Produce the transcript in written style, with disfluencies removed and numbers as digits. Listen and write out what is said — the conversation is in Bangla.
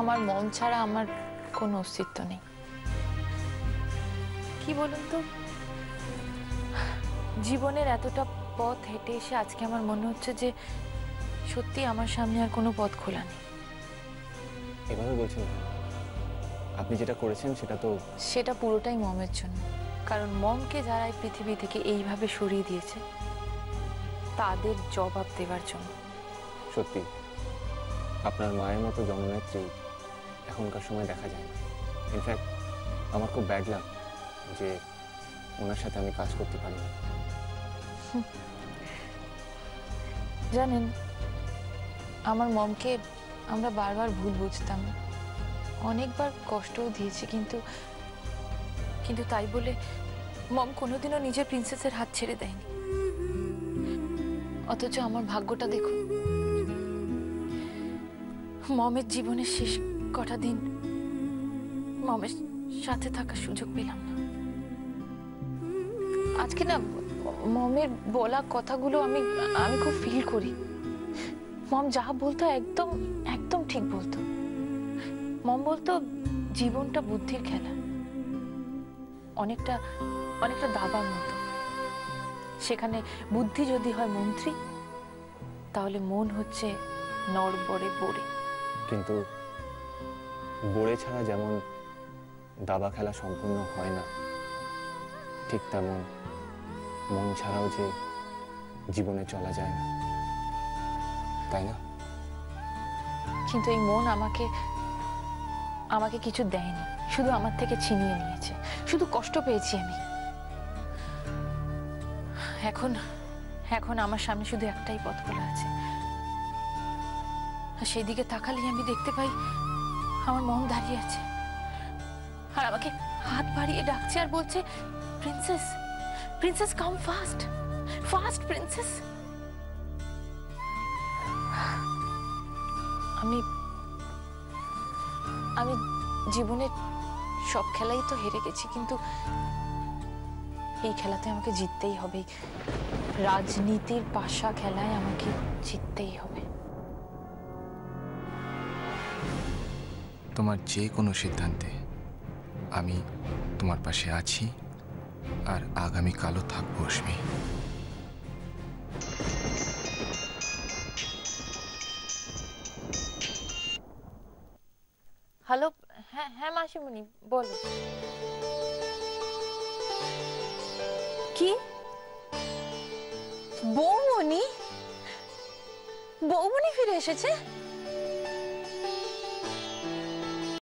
আমার মম ছাড়া আমার কোনো অস্তিত্ব নেই। কি বলুন তো, জীবনের এতটা পথ হেঁটে এসে আজকে আমার মনে হচ্ছে যে সত্যি আমার সামনে আর কোনো পথ খোলা নেই। এভাবে বলছেন, আপনি যেটা করেছেন সেটা পুরোটাই মমের জন্য। কারণ মমকে যারা এই পৃথিবী থেকে এইভাবে সরিয়ে দিয়েছে তাদের জবাব দেওয়ার জন্য। সত্যি আপনার মায়ের মতো জননেত্রী এখনকার সময় দেখা যায় না। ইনফ্যাক্ট আমার খুব ব্যাড লাগ যে ওনার সাথে আমি কাজ করতে পারি না। জানেন, আমার মমকে আমরা বারবার ভুল বুঝতাম, অনেকবার কষ্টও দিয়েছি, কিন্তু কিন্তু তাই বলে মম কোনোদিনও নিজের প্রিন্সেসের হাত ছেড়ে দেয়নি। অথচ আমার ভাগ্যটা দেখুন, মমের জীবনের শেষ কটা দিন মমের সাথে থাকার সুযোগ পেলাম না। আজকে না মমের বলা কথাগুলো আমি আমি খুব ফিল করি। মম যা বলতো একদম একদম ঠিক বলতো। মম বলতো জীবনটা বুদ্ধির খেলা, অনেকটা অনেকটা দাবার মতো। সেখানে বুদ্ধি যদি হয় মন্ত্রী, তাহলে মন হচ্ছে নড়বড়ে বড়ে। কিন্তু বড়ে ছাড়া যেমন দাবা খেলা সম্পূর্ণ হয় না, ঠিক তেমন মন ছাড়াও যে জীবনে চলা যায় না, তাই না? কিন্তু এই মন আমাকে আমাকে কিছু দেয়নি, শুধু আমার থেকে ছিনিয়ে নিয়েছে। শুধু কষ্ট পেয়েছি আমি। এখন এখন আমার সামনে শুধু একটাই পথ খোলা আছে, আর সেই দিকে তাকালেই আমি দেখতে পাই আমার মন দাঁড়িয়ে আছে আর আমাকে হাত বাড়িয়ে ডাকছে আর বলছে, প্রিন্সেস, প্রিন্সেস কাম ফাস্ট, ফাস্ট প্রিন্সেস। আমি আমি জীবনের সব খেলাই তো হেরে গেছি, কিন্তু এই খেলাতে আমাকে জিততেই হবে। রাজনীতির পাশা খেলায় আমাকে জিততেই হবে। তোমার যে কোনো সিদ্ধান্তে আমি তোমার পাশে আছি আর আগামীকালও থাকবো অশ্মি। হ্যালো, হ্যাঁ হ্যাঁ মাসিমণি বলো। কি বৌমণি? বৌমণি ফিরে এসেছে?